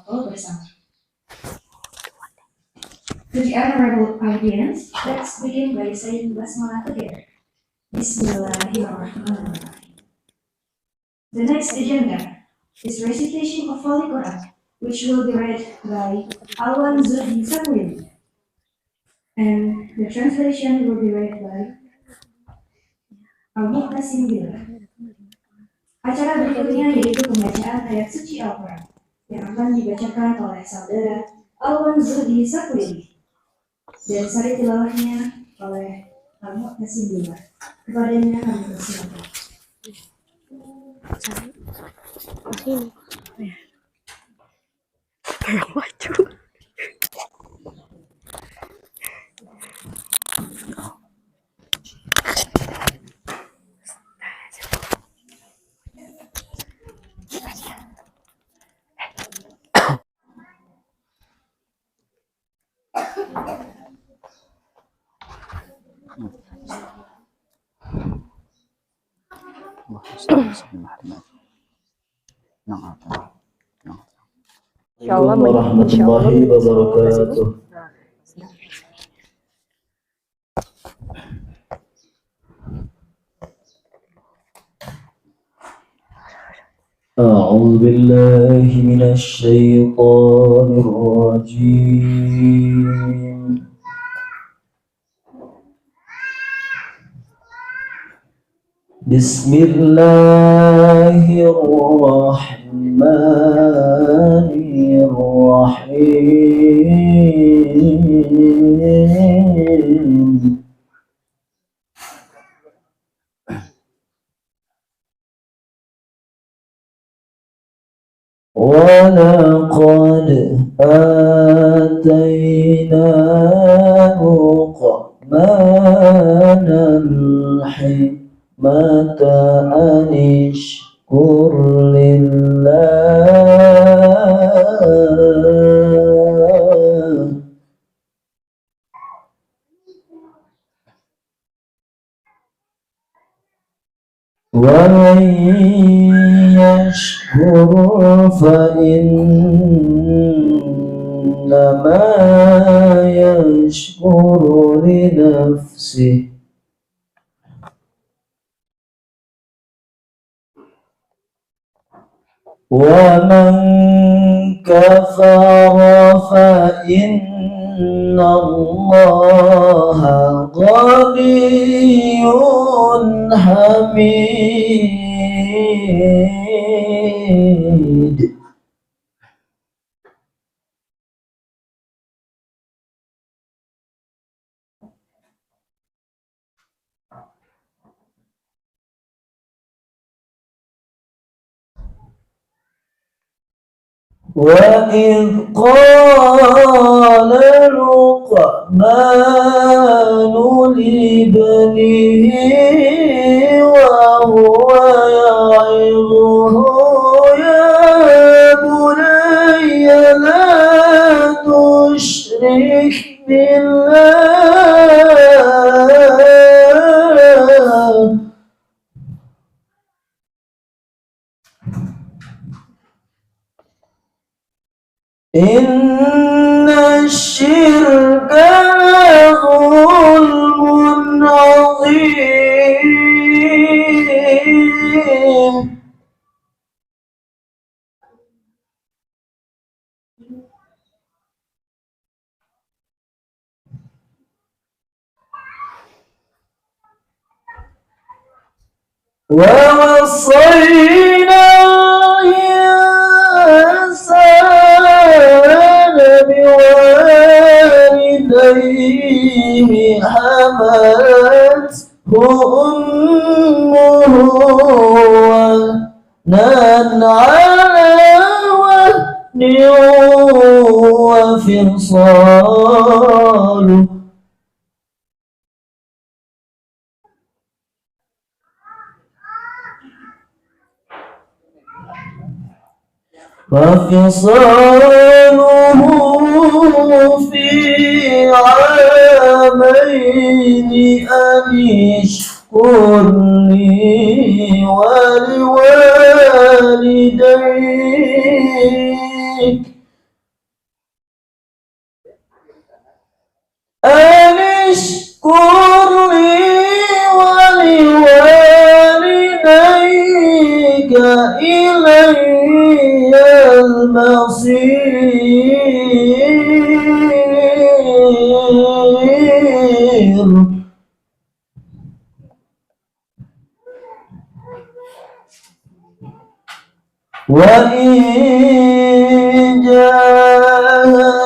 foto bersama. To the honorable audience, let's begin by saying basmalah together. Bismillahirrahmanirrahim. The next agenda is recitation of Holy Quran, which will be read by Alwan Zudi Samuel, and the translation will be read by Abu Qasim Bila. Acara berikutnya yaitu pembacaan ayat suci Al-Quran yang akan dibacakan oleh saudara Alwan Zudi Samuel dan sari tilawahnya oleh Abu Qasim Bila. Kepadanya kami persilakan. Sini. Maju. Insyaallah warahmatullahi wabarakatuh. أعوذ بالله من الشيطان الرجيم. بسم الله الرحمن الرحيم. ولقد آتينا لقمان الحكمة أن اشكر لله ومن يشكر فإنما يشكر لنفسه ومن كفر فإن الله غني حميد. وإذ قال لقمان لابنه وهو يعظه يا بني لا تشرك بالله إن الشرك لظلم عظيم. ووصينا الإنسان بوالديه حملته أمه وهنا على وهن وفصاله في عامين أن اشكر لي ولوالديك أن اشكر لي ولوالديك إلي المصير وإن جاهداك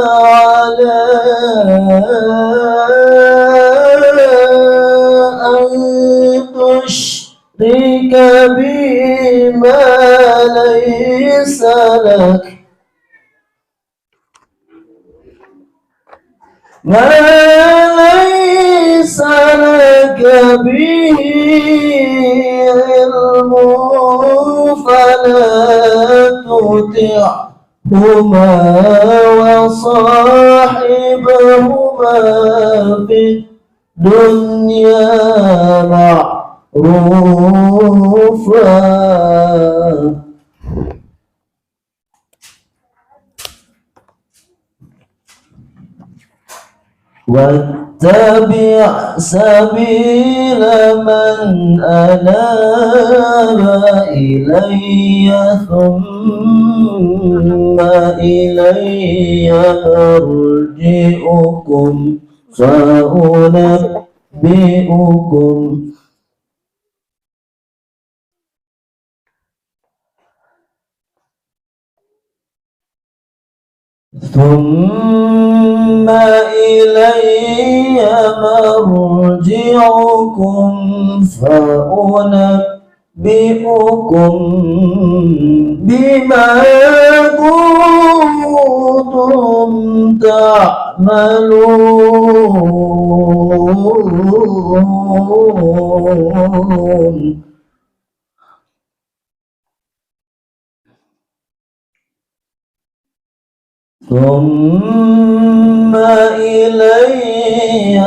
على أن تشرك بي ما ليس لك به علم فلا تطعهما وصاحبهما في الدنيا معروفا واتبع سبيل من أناب إلي ثم إلي مرجعكم فأنبئكم ثم إلي مرجعكم فأنبئكم بما كنتم تعملون ثم إلي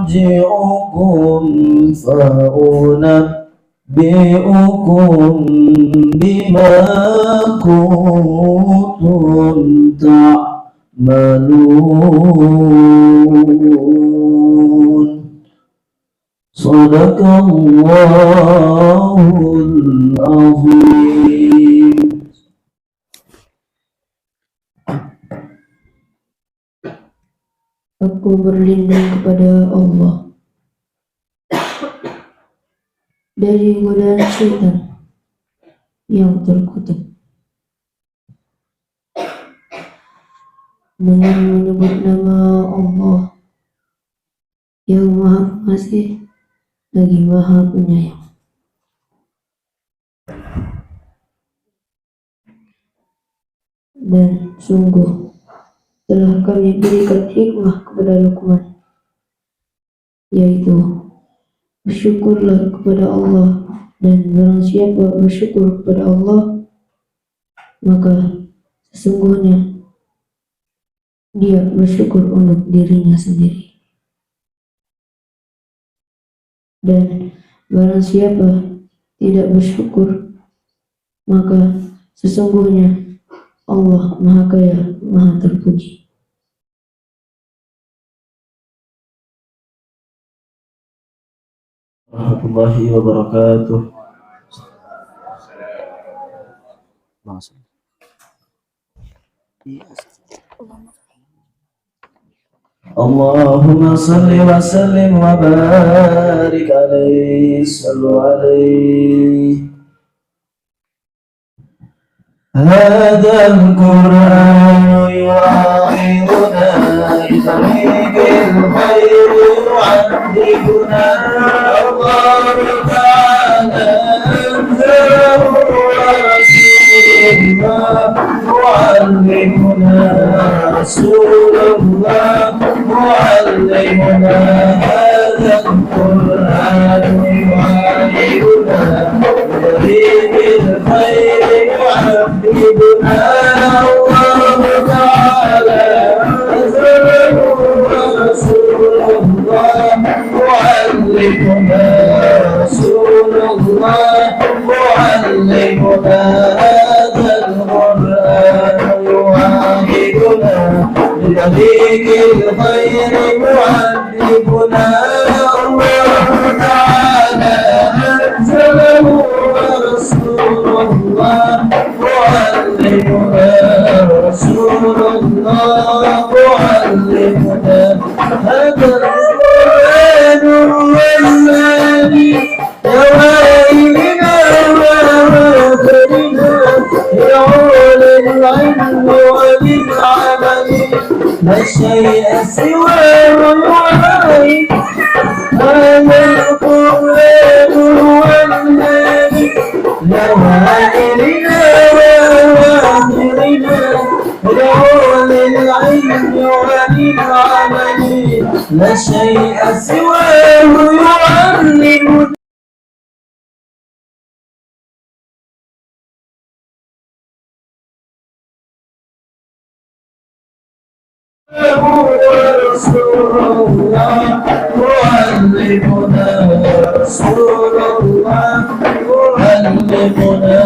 مرجعكم فأنبئكم بما كنتم تعملون صدق الله العظيم. Aku berlindung kepada Allah dari godaan syaitan yang terkutuk. Dengan menyebut nama Allah yang Maha Pengasih lagi Maha Penyayang. Dan sungguh telah kami berikan hikmah kepada Luqman, yaitu bersyukurlah kepada Allah, dan barang siapa bersyukur kepada Allah, maka sesungguhnya dia bersyukur untuk dirinya sendiri. Dan barang siapa tidak bersyukur, maka sesungguhnya Allah Maha Kaya, Maha Terpuji. Warahmatullahi wabarakatuh. Allahumma salli wa sallim wa barik alaihi, sallu alaihi. هذا القرآن يعظنا بطريق الخير يعذبنا الله تعالى أنزله ورسول الله معلمنا رسول الله معلمنا هذا القرآن يعظنا بطريق الخير يعذبنا الله تعالى أنزله رسول الله معلمنا رسول الله معلمنا هذا القرآن يعاهدنا بطريق الخير معذبنا الله تعالى أنزله رسول الله معلمنا رسول الله معلمنا هذا القرآن هو الذي يوائلنا وآخرنا يعول العلم وللعمل لا شيء سواه يعين هذا القرآن هو الذي يوائلنا وآخرنا يعول العلم وللعمل لا شيء سواه يعلم رسول الله معلمنا رسول الله معلمنا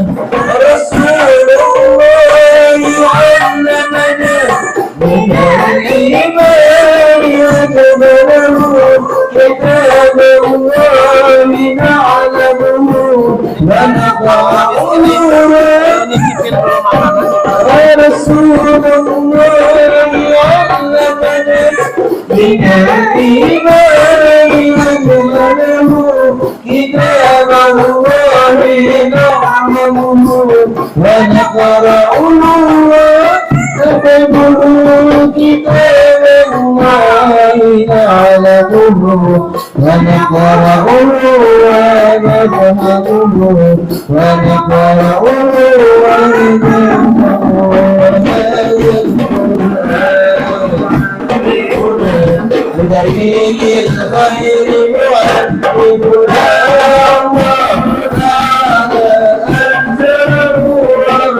رسول الله علمنا من الإيمان يقبله كتاب الله نعلمه ونقرأه رسول الله علمنا من الإيمان يقبله كتاب الله نعلمه ونقرأه نقبله كتاب الله نعلمه ونقرأه ونفهمه ونقرأه بطريق الخير معذبنا الله تعالى أنزله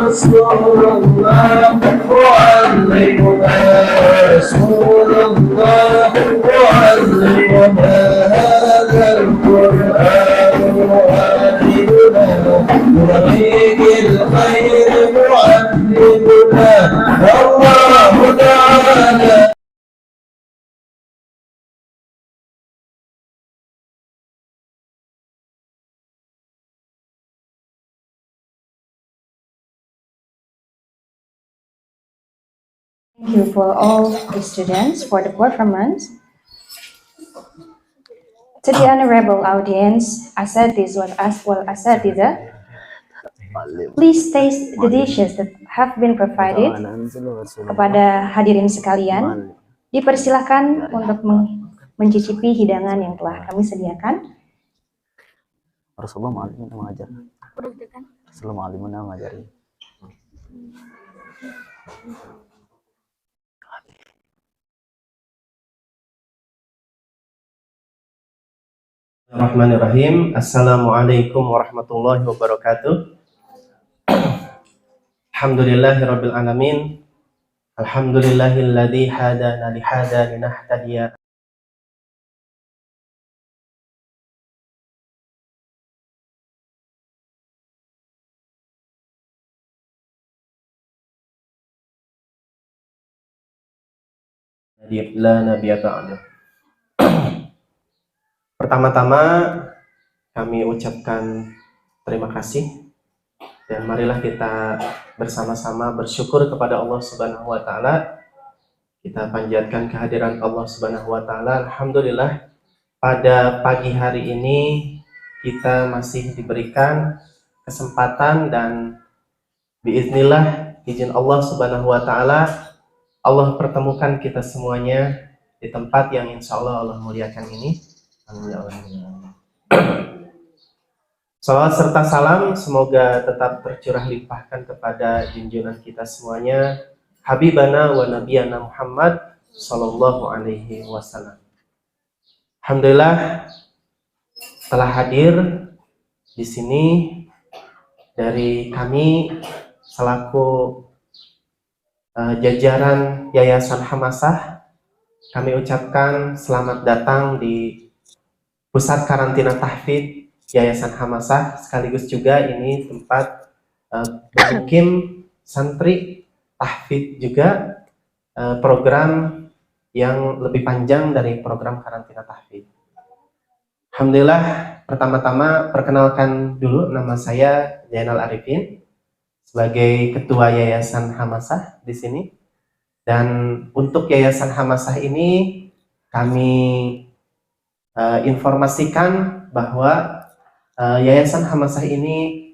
رسول الله معلمنا رسول الله معلمنا هذا القرآن معلمنا بطريق الخير معذبنا الله تعالى. Thank you for all the students for the performance. To the honorable audience, Asatiza, please taste the dishes that have been provided. Kepada hadirin sekalian, dipersilahkan untuk mencicipi hidangan yang telah kami sediakan. Rasulullah mengajar. Rasulullah mengajari. Bismillahirrahmanirrahim. Assalamualaikum warahmatullahi wabarakatuh. Alhamdulillahirabbil alamin. Alhamdulillahilladzi hadana li hadza linahtadiya. La nabiyya ba'da. Pertama-tama kami ucapkan terima kasih dan marilah kita bersama-sama bersyukur kepada Allah Subhanahu wa taala. Kita panjatkan kehadiran Allah Subhanahu wa taala. Alhamdulillah pada pagi hari ini kita masih diberikan kesempatan dan biiznillah izin Allah Subhanahu wa taala Allah pertemukan kita semuanya di tempat yang insya Allah muliakan ini. Salawat serta salam semoga tetap tercurah limpahkan kepada junjungan kita semuanya, Habibana wa Nabiyana Muhammad Sallallahu Alaihi Wasallam. Alhamdulillah telah hadir di sini dari kami selaku jajaran Yayasan Hamasah. Kami ucapkan selamat datang di Pusat Karantina Tahfidz Yayasan Hamasah, sekaligus juga ini tempat bermukim santri tahfidz juga program yang lebih panjang dari program karantina tahfidz. Alhamdulillah, pertama-tama perkenalkan dulu, nama saya Zainal Arifin sebagai Ketua Yayasan Hamasah di sini. Dan untuk Yayasan Hamasah ini kami informasikan bahwa Yayasan Hamasah ini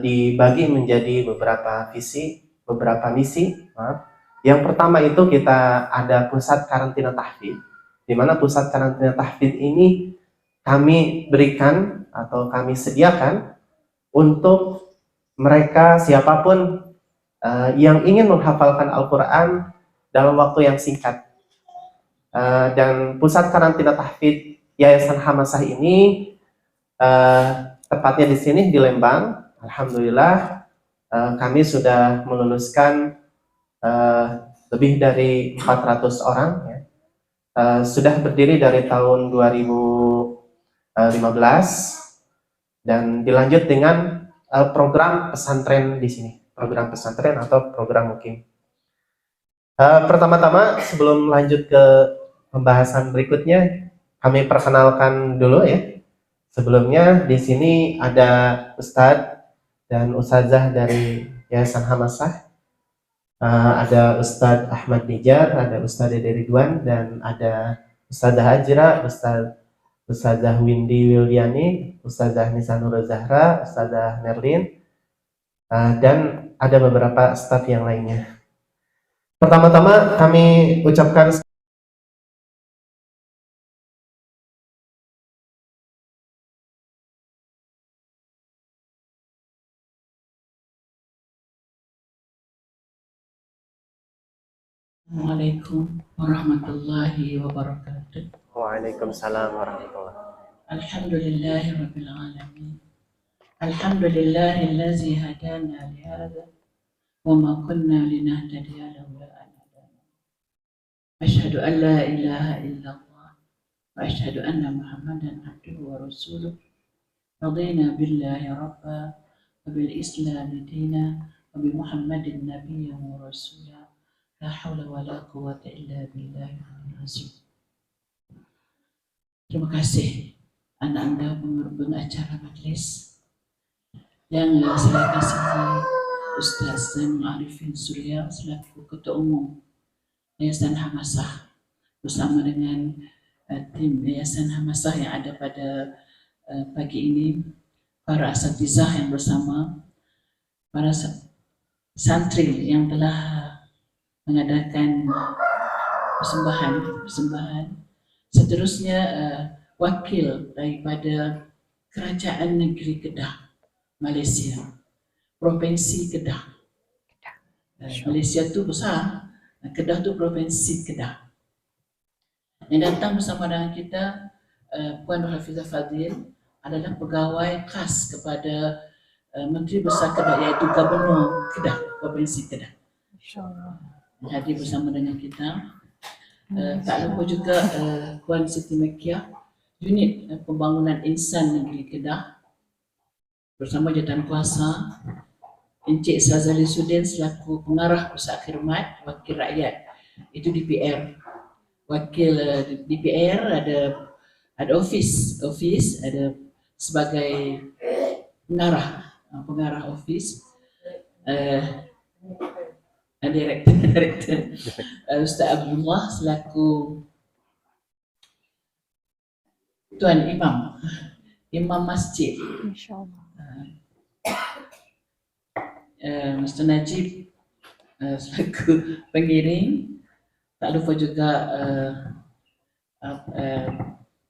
dibagi menjadi beberapa misi. Yang pertama itu kita ada pusat karantina tahfidz, di mana pusat karantina tahfidz ini kami berikan atau kami sediakan untuk mereka siapapun yang ingin menghafalkan Al-Quran dalam waktu yang singkat. Dan pusat karantina tahfidz Yayasan Hamasah ini tepatnya di sini di Lembang. Alhamdulillah kami sudah meluluskan lebih dari 400 orang ya. Sudah berdiri dari tahun 2015 dan dilanjut dengan program pesantren di sini, program pesantren atau program mukim. Pertama-tama sebelum lanjut ke pembahasan berikutnya, kami perkenalkan dulu ya. Sebelumnya di sini ada Ustadz dan Ustazah dari Yayasan Hamasah. Ada Ustadz Ahmad Nijar, ada Ustadz Dede Ridwan, dan ada Ustazah Ajra, Ustazah Windy Wiliani, Ustazah Nisa Nurul Zahra, Ustazah Merlin, dan ada beberapa staf yang lainnya. Pertama-tama kami ucapkan Assalamualaikum warahmatullahi wabarakatuh. Waalaikumsalam warahmatullahi wabarakatuh. Alhamdulillahi rabbil alamin. Alhamdulillahillazi hadana lihada wa ma kunna linahtadiya laula an hadana. Asyhadu an la ilaha illallah wa asyhadu anna Muhammadan abduhu wa rasuluh. Radina billahi rabba wa bil islam dina wa bi Muhammadin nabiyyan wa rasulah. La haula wa la quwwata illa billahi al-azim. Terima kasih anak-anak pengacara majelis yang saya kasihi Ustaz Zainal Arifin Surya selaku Ketua Umum Yayasan Hamasah bersama dengan tim Yayasan Hamasah yang ada pada pagi ini, para asatizah yang bersama, para santri yang telah mengadakan persembahan. Seterusnya wakil daripada Kerajaan Negeri Kedah, Malaysia, Provinsi Kedah. Malaysia tu besar, Kedah tu Provinsi Kedah. Yang datang bersama dengan kita Puan Hafizah Fadil adalah pegawai khas kepada Menteri Besar Kedah, iaitu Gubernur Kedah, Provinsi Kedah. Hadir bersama dengan kita. Tak lupa juga Puan Siti Mekiah, Unit Pembangunan Insan Negeri Kedah, bersama jawatan kuasa Encik Sazali Sudin selaku pengarah Pusat Khidmat Wakil Rakyat, itu DPR. Wakil DPR ada office ada sebagai pengarah office. Direktur Ustaz Abdullah selaku Tuan Imam Masjid. Mr. Najib selaku pengiring. Tak lupa juga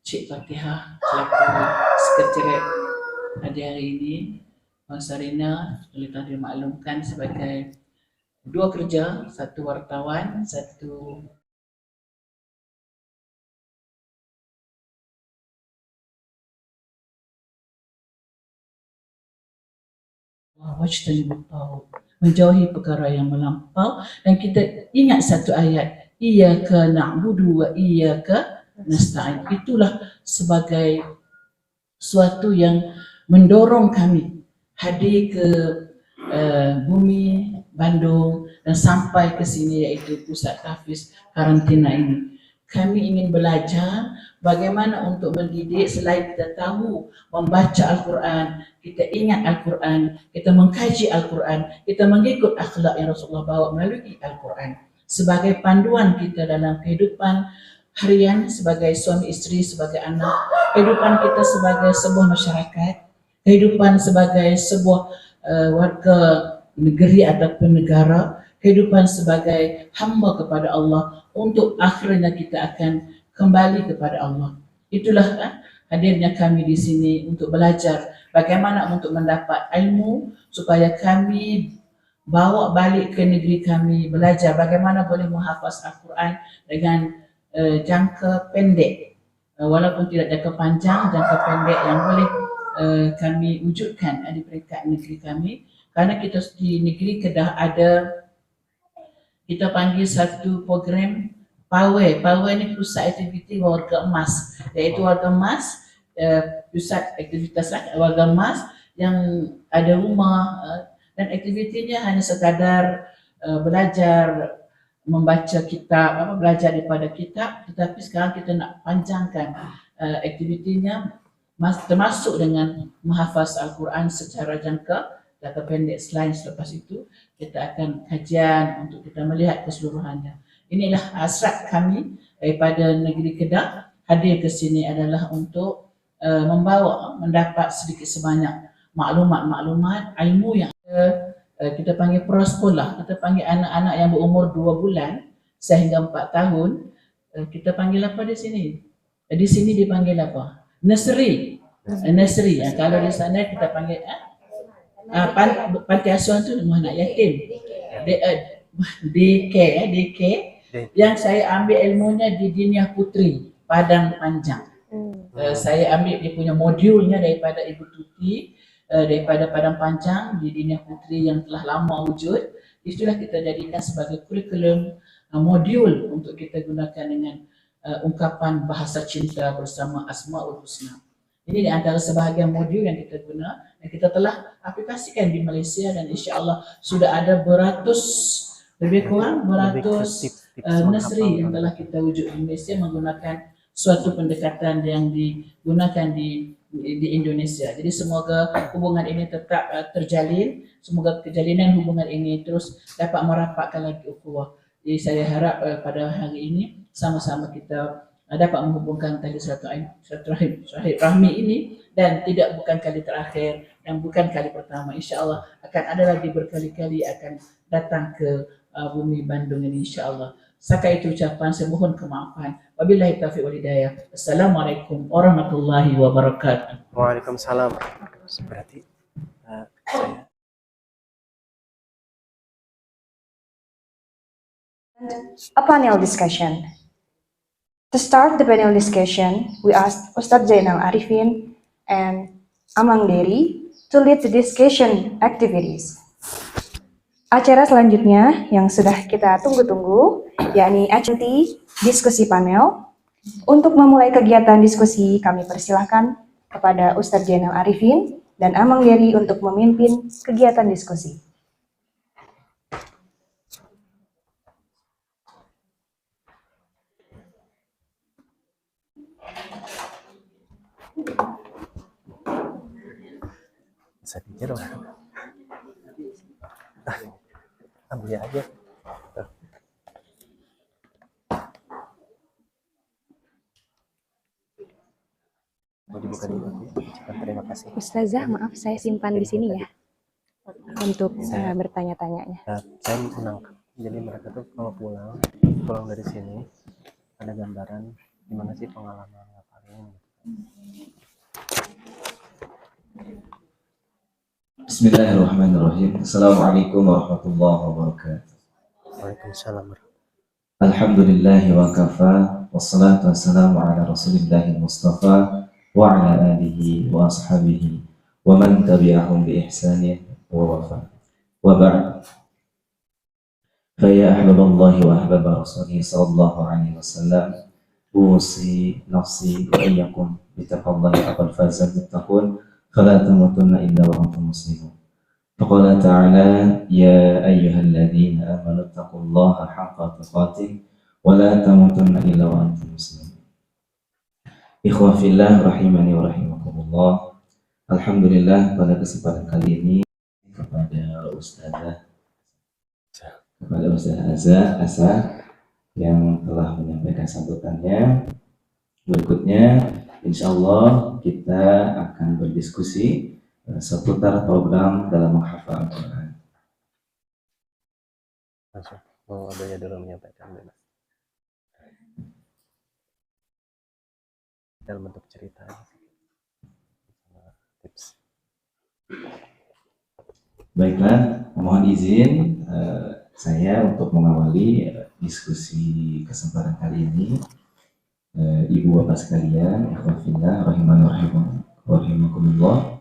Cik Fatihah selaku sekretariat hari ini. Bang Sarina boleh telah dimaklumkan sebagai dua kerja, satu wartawan, satu menjauhi perkara yang melampau, dan kita ingat satu ayat, iyyaka na'budu wa iyyaka nasta'in. Itulah sebagai suatu yang mendorong kami hadir ke bumi Bandung dan sampai ke sini, yaitu pusat tahfiz karantina ini. Kami ingin belajar bagaimana untuk mendidik. Selain kita tahu membaca Al-Quran, kita ingat Al-Quran, kita mengkaji Al-Quran, kita mengikut akhlak yang Rasulullah bawa melalui Al-Quran sebagai panduan kita dalam kehidupan harian, sebagai suami isteri, sebagai anak, kehidupan kita sebagai sebuah masyarakat, kehidupan sebagai sebuah warga negeri ataupun negara, kehidupan sebagai hamba kepada Allah, untuk akhirnya kita akan kembali kepada Allah. Itulah hadirnya kami di sini untuk belajar bagaimana untuk mendapat ilmu supaya kami bawa balik ke negeri kami, belajar bagaimana boleh menghafaz Al-Quran dengan jangka pendek, walaupun tidak jangka panjang, jangka pendek yang boleh kami wujudkan di peringkat negeri kami. Karena kita di negeri Kedah ada, kita panggil satu program PAWE. PAWE ini pusat aktiviti warga emas, iaitu warga emas, pusat aktivitas warga emas yang ada rumah, dan aktivitinya hanya sekadar belajar membaca kitab, belajar daripada kitab, tetapi sekarang kita nak panjangkan aktivitinya termasuk dengan menghafaz Al-Quran secara jangka pendek. Selepas itu kita akan kajian untuk kita melihat keseluruhannya. Inilah hasrat kami daripada negeri Kedah hadir ke sini adalah untuk mendapat sedikit sebanyak maklumat-maklumat ilmu yang kita panggil prasekolah. Kita panggil anak-anak yang berumur 2 bulan sehingga 4 tahun. Kita panggil apa di sini? Di sini dipanggil apa? Nursery. Nursery. Kalau di sana kita panggil panti asuhan tu rumah anak yatim. DK. Yang saya ambil ilmunya di Diniah Putri Padang Panjang. Saya ambil dia punya modulnya daripada Ibu Tuti, daripada Padang Panjang di Diniah Putri yang telah lama wujud. Itulah kita jadikan sebagai kurikulum modul untuk kita gunakan dengan ungkapan bahasa cinta bersama Asmaul Husna. Ini di antara sebahagian modul yang kita guna dan kita telah aplikasikan di Malaysia, dan insya-Allah sudah ada lebih kurang beratus nursery yang telah kita wujud di Malaysia menggunakan suatu pendekatan yang digunakan di Indonesia. Jadi semoga hubungan ini tetap terjalin, semoga kejalinan hubungan ini terus dapat merapatkan lagi ukhuwah. Jadi saya harap pada hari ini sama-sama kita dapat menghubungkan tali silaturahmi ini, dan bukan kali terakhir dan bukan kali pertama. InsyaAllah akan ada lagi berkali-kali akan datang ke bumi Bandung ini, insyaAllah. Saka itu ucapan, saya mohon kemaafan. Wabillahi taufiq wal hidayah. Assalamualaikum warahmatullahi wabarakatuh. Waalaikumsalam. Berarti saya A panel discussion. To start the panel discussion, we asked Ustadz Zainal Arifin and Amang Dery to lead the discussion activities. Acara selanjutnya yang sudah kita tunggu-tunggu, yakni acara diskusi panel. Untuk memulai kegiatan diskusi, kami persilahkan kepada Ustadz Zainal Arifin dan Amang Dery untuk memimpin kegiatan diskusi. saya pikir ambil aja. Mau dibuka dulu. Terima kasih. Ustazah, maaf saya simpan di sini ya untuk bertanya-tanyanya. Saya menangkap. Jadi mereka tuh kalau pulang dari sini ada gambaran gimana sih pengalaman ngapalin. Bismillahirrahmanirrahim. Assalamualaikum warahmatullahi wabarakatuh. Waalaikumsalam. Alhamdulillahi wa kafa, wassalatu wassalamu ala rasulillahi mustafa wa ala alihi wa ashabihi wa man tabi'ahum bi ihsanin wa wafa. Wa ba'd. Fa ya ahbaballahi wa ahbaba rasulihi sallallahu alaihi wasallam, usi nafsi wa iyyakum bi taqwallahi faqad fazal muttaqun. فلا تموتن إلا وأنتم مسلمون. فقال تعالى يا أيها الذين آمنوا اتقوا الله حق تقاته ولا تموتن إلا وأنتم مسلمون. Ikhwah fillah rahimani wa rahimakumullah. Alhamdulillah pada kesempatan kali ini kepada Ustazah Asa yang telah menyampaikan sambutannya. Berikutnya insya Allah kita akan berdiskusi seputar program dalam menghafal Al-Quran. Mau adanya dulu menyampaikan dalam bentuk cerita tips. Baiklah, mohon izin saya untuk mengawali diskusi kesempatan kali ini. Ibu bapak sekalian, ikhwah fillah rahimani wa rahimakumullah.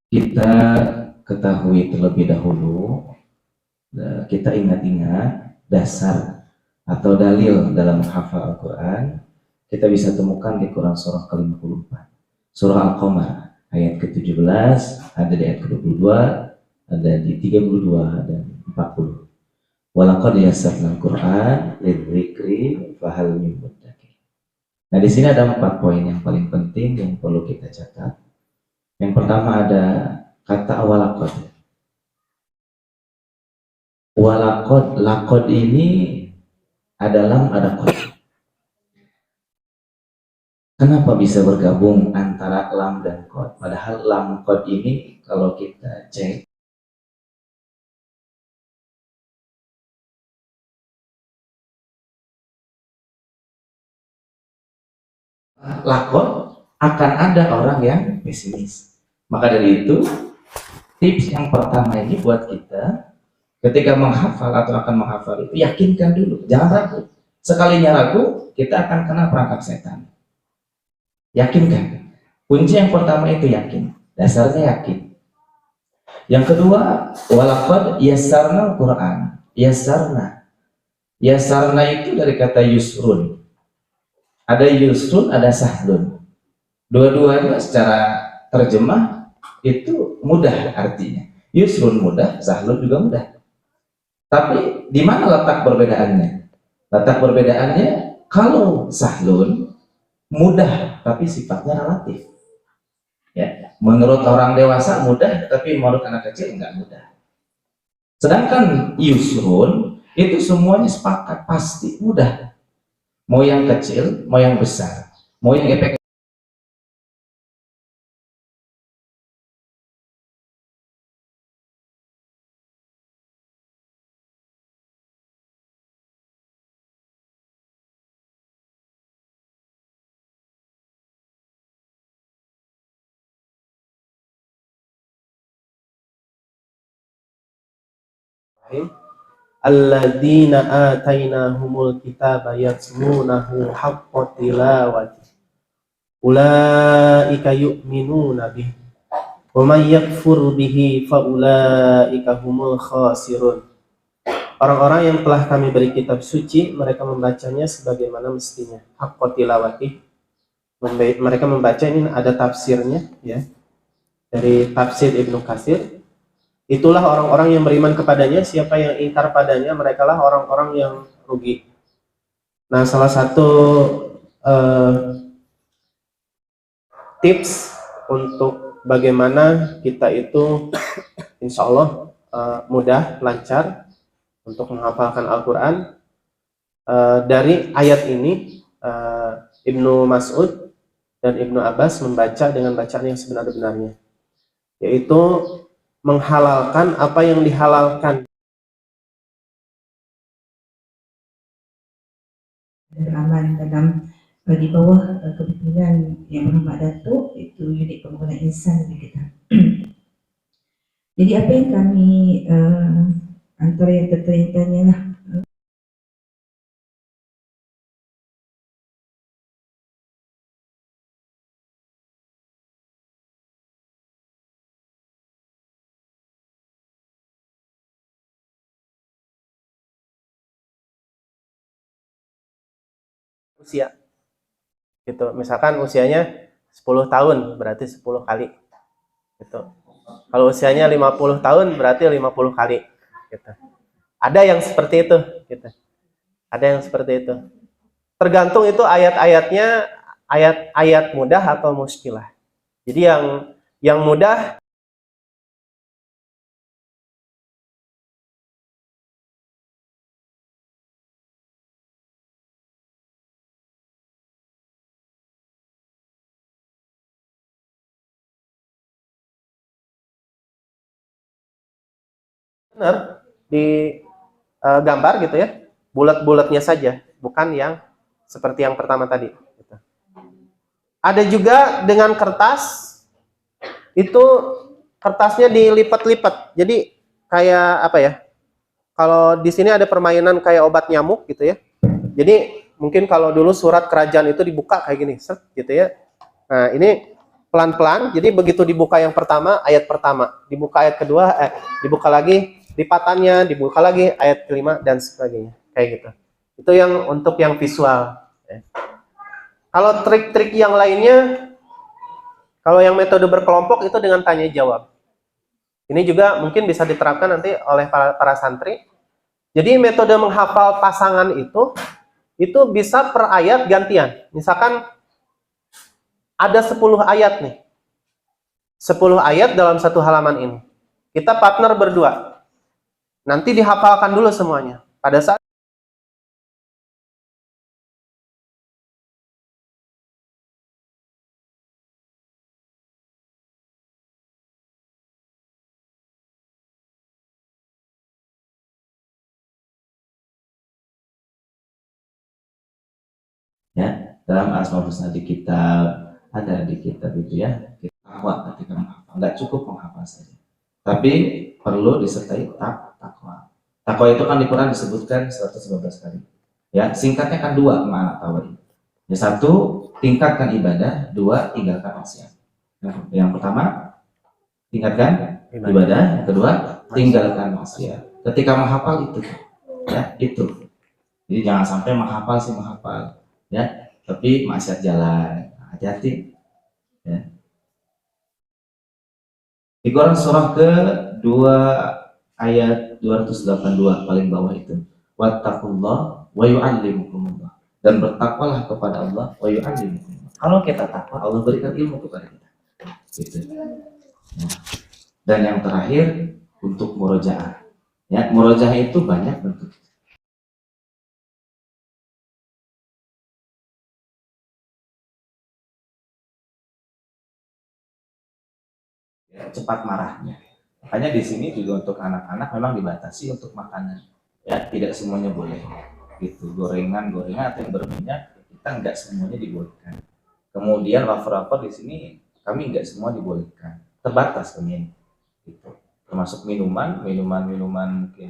Kita ketahui terlebih dahulu, kita ingat-ingat dasar atau dalil dalam menghafal Al-Quran. Kita bisa temukan di Quran surah ke-54, surah Al-Qamar ayat ke-17, ada di ayat ke-22, ada di 32 dan 40. Walaqad yassarnal Qur'an lidzikri fahal min muddakir. Nah, di sini ada 4 poin yang paling penting yang perlu kita catat. Yang pertama ada kata walaqad. Walaqad, laqad ini ada lam, ada qad. Kenapa bisa bergabung antara lam dan qad? Padahal lam qad ini kalau kita cek laqad akan ada orang yang pesimis. Maka dari itu tips yang pertama ini buat kita ketika menghafal atau akan menghafal itu yakinkan dulu, jangan ragu. Sekalinya ragu kita akan kena perangkap setan. Yakinkan. Kunci yang pertama itu yakin. Dasarnya yakin. Yang kedua, walaqad yassarnal Qur'an. Yassarna. Yassarna itu dari kata yusrun. Ada yusrun, ada sahlun. Dua-duanya secara terjemah itu mudah artinya. Yusrun mudah, sahlun juga mudah. Tapi di mana letak perbedaannya? Letak perbedaannya kalau sahlun mudah tapi sifatnya relatif. Ya, menurut orang dewasa mudah, tapi menurut anak kecil enggak mudah. Sedangkan yusrun itu semuanya sepakat pasti mudah. Mau yang kecil, mau yang besar, mau yang efek. Alladzina atainahumul kitaba yatslunahu haqqa tilawati ulaika yu'minuna bihi wa man yakfur bihi fa ulaika humul khasirun. Orang-orang yang telah kami beri kitab suci, mereka membacanya sebagaimana mestinya, haqqa tilawati. Mereka membaca, ini ada tafsirnya ya, dari tafsir Ibnu Katsir. Itulah orang-orang yang beriman kepadanya, siapa yang ingkar padanya, merekalah orang-orang yang rugi. Nah, salah satu tips untuk bagaimana kita itu insya Allah mudah, lancar untuk menghafalkan Al-Quran, dari ayat ini Ibnu Mas'ud dan Ibnu Abbas membaca dengan bacaan yang sebenar-benarnya, yaitu menghalalkan apa yang dihalalkan. Beramal dalam di bawah kepemimpinan yang Muhammad Datuk, itu unit pembangunan insan di kita. Jadi apa yang kami antara yang tertanya lah, usia gitu, misalkan usianya 10 tahun berarti 10 kali gitu. Kalau usianya 50 tahun berarti 50 kali. Gitu. Ada yang seperti itu. Gitu. Ada yang seperti itu. Tergantung itu ayat-ayatnya, ayat-ayat mudah atau muskilah. Jadi yang mudah benar di gambar gitu ya, bulat-bulatnya saja, bukan yang seperti yang pertama tadi. Gitu. Ada juga dengan kertas, itu kertasnya dilipat-lipat. Jadi kayak apa ya? Kalau di sini ada permainan kayak obat nyamuk gitu ya. Jadi mungkin kalau dulu surat kerajaan itu dibuka kayak gini, set gitu ya. Nah ini pelan-pelan. Jadi begitu dibuka yang pertama, ayat pertama, dibuka ayat kedua, dibuka lagi lipatannya, dibuka lagi ayat kelima dan sebagainya, kayak gitu. Itu yang untuk yang visual. Kalau trik-trik yang lainnya, kalau yang metode berkelompok itu dengan tanya jawab. Ini juga mungkin bisa diterapkan nanti oleh para santri. Jadi metode menghafal pasangan itu bisa per ayat gantian. Misalkan ada 10 ayat nih. 10 ayat dalam satu halaman ini. Kita partner berdua. Nanti dihafalkan dulu semuanya. Pada saat Ya, dalam Asmaul Husna di kitab, ada di kitab itu ya, takwa ketika menghafal. Nggak cukup menghafal saja, tapi perlu disertai takwa. Takwa itu kan di Quran disebutkan 115 kali. Ya, singkatnya kan dua makna takwa ini. Ya, satu, tingkatkan ibadah, dua, tinggalkan maksiat. Yang pertama, tingkatkan ibadah, yang kedua, tinggalkan maksiat. Ketika menghafal itu, ya itu. Jadi jangan sampai menghafal ya, tapi maksiat jalan. Hati-hati. Ya. Di Quran surah ke-2 ayat 282 paling bawah itu. Wattaqullah wa yu'allimukumullah. Dan bertakwalah kepada Allah wa yu'allimukumullah. Kalau kita takwa, Allah berikan ilmu kepada kita. Gitu. Ya. Dan yang terakhir untuk murojaah. Ya, murojaah itu banyak bentuk. Cepat marahnya. Makanya di sini juga untuk anak-anak memang dibatasi untuk makanan. Ya, tidak semuanya boleh. Gitu, gorengan atau yang berminyak kita nggak semuanya dibolehkan. Kemudian wafer-wafer di sini kami nggak semua dibolehkan. Terbatas kami. Gitu. Termasuk minuman mungkin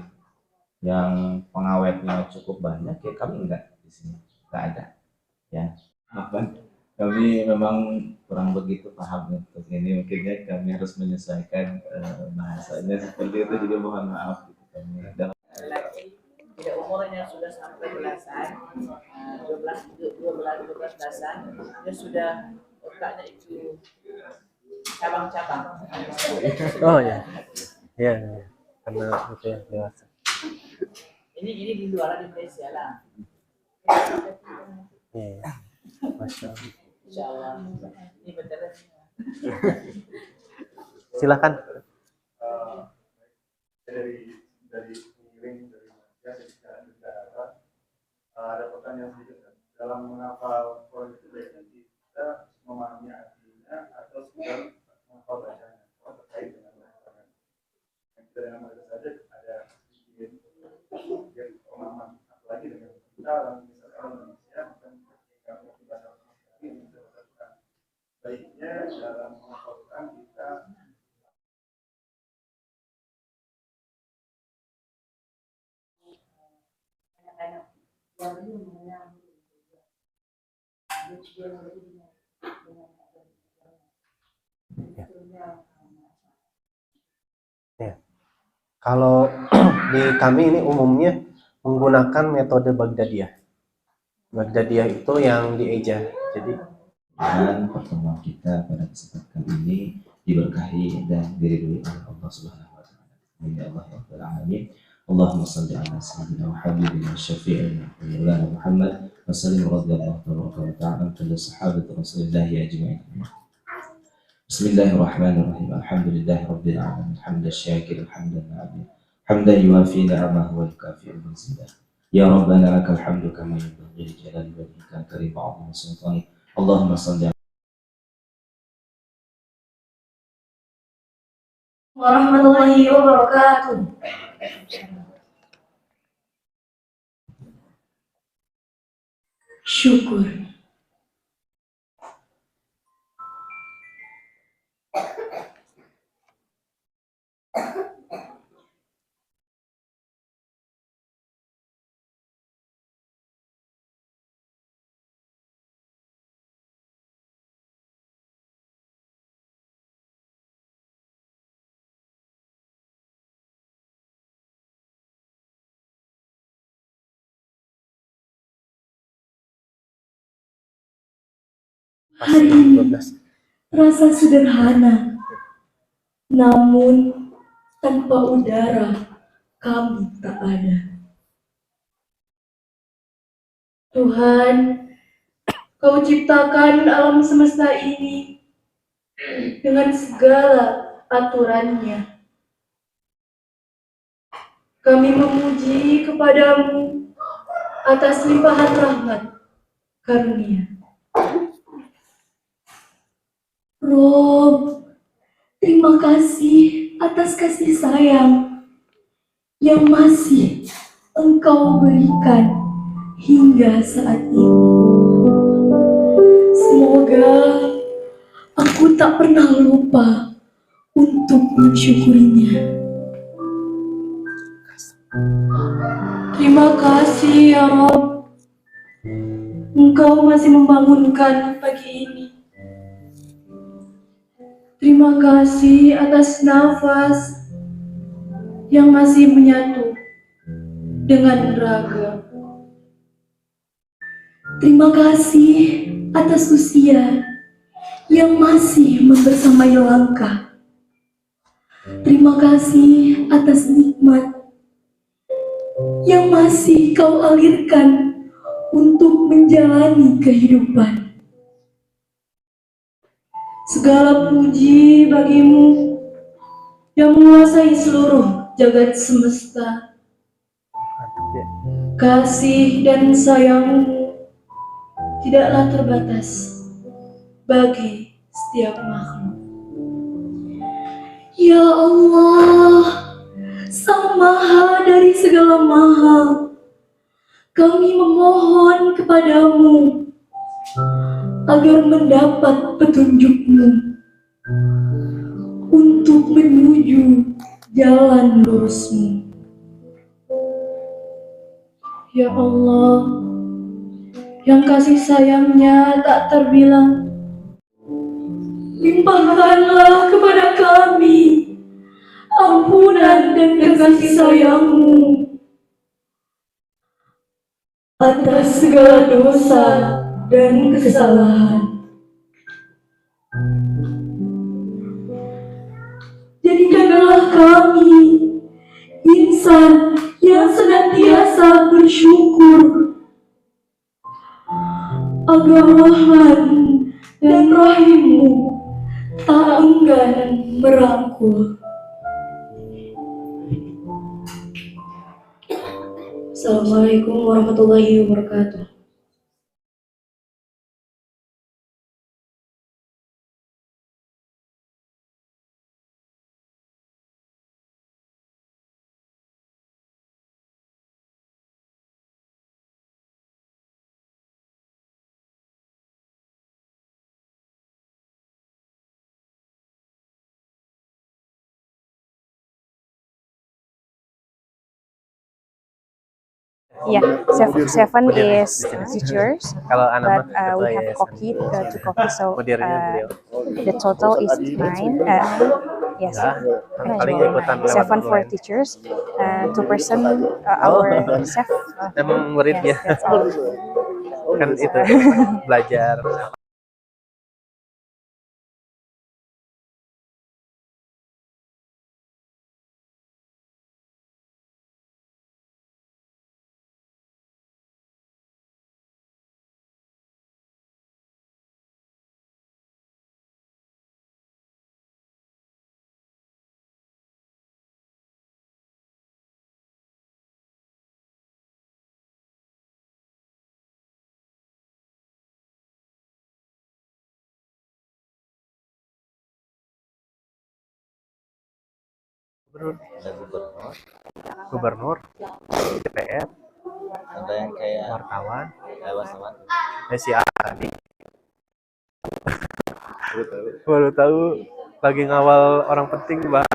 yang pengawetnya cukup banyak ya kami nggak di sini. Nggak ada. Ya. Kami memang kurang begitu paham untuk ini, mungkinnya kami harus menyesuaikan bahasanya seperti itu, jadi mohon maaf gitu kami. Tidak umurnya sudah sampai belasan, 12 belasan, dia sudah otaknya itu cabang-cabang. oh ya. Ya, karena itu ya dewasa. Ini di luar di Malaysia lah. Iya. Masya Allah. Insyaallah. Ini betul. Silakan. Dari pengiring dari Malaysia ketika ada pertanyaan sedikit dalam menghafal Quran itu biasanya kita memahami artinya atau sekedar menghafal bacanya terkait dengan bacaan. Yang kita dengar saja ada sedikit pemahaman, apalagi dengan kita orang Indonesia baiknya dalam menghafalkan kita ya. Kalau di kami ini umumnya menggunakan metode Baghdadiyah. Baghdadiyah itu yang dieja. Jadi dan pertemuan kita pada kesempatan kali ini diberkahi dan diridhoi oleh Allah Subhanahu wa taala. Amin ya Allah ya rabbal alamin. Allahumma shalli ala sayyidina wa habibina wa syafi'ina wa maulana Muhammad wa sallim radhiyallahu ta'ala an sahabati Rasulillah ajma'in. Bismillahirrahmanirrahim. Alhamdulillahi rabbil alamin. Hamdan syakiran hamdan na'am. Hamdan yuwafi ni'amahu wa yukafi'u mazidah. Ya Rabbana lakal hamdu kama yanbaghi li jalali wajhika al-karim wa 'azimi sultanik. Allahumma shalli warahmatullahi wabarakatuh. Syukur. Hari ini rasa sederhana, namun tanpa udara kami tak ada. Tuhan, Kau ciptakan alam semesta ini dengan segala aturannya. Kami memuji kepadamu atas limpahan rahmat karunia. Rob, terima kasih atas kasih sayang yang masih Engkau berikan hingga saat ini. Semoga aku tak pernah lupa untuk mensyukurinya. Terima kasih ya Rob, Engkau masih membangunkan pagi ini. Terima kasih atas nafas yang masih menyatu dengan raga. Terima kasih atas usia yang masih membersamai langkah. Terima kasih atas nikmat yang masih Kau alirkan untuk menjalani kehidupan. Segala puji bagimu yang menguasai seluruh jagat semesta. Kasih dan sayangmu tidaklah terbatas bagi setiap makhluk. Ya Allah, Sang Maha dari segala maha, kami memohon kepadamu agar mendapat petunjuk-Mu untuk menuju jalan lurus-Mu. Ya Allah, yang kasih sayangnya tak terbilang, limpahkanlah kepada kami ampunan dan kasih sayang-Mu atas segala dosa dan kesalahan. Jadikanlah kami insan yang senantiasa bersyukur agar rahman dan rahim-Mu tak enggan merangkul. Assalamualaikum warahmatullahi wabarakatuh. Yeah, seven is teachers, Kalau Ana but mah we have Koki, two Koki, so the total is 9. Yes, paling ikutan lewat seven for online. teachers, 2% our chef. Emang murid ya, Yes, that's all. kan itu belajar gubernur, DPR, Ada yang kayak wartawan, wartawan. si A tadi. Baru tahu lagi ngawal orang penting, Mbak.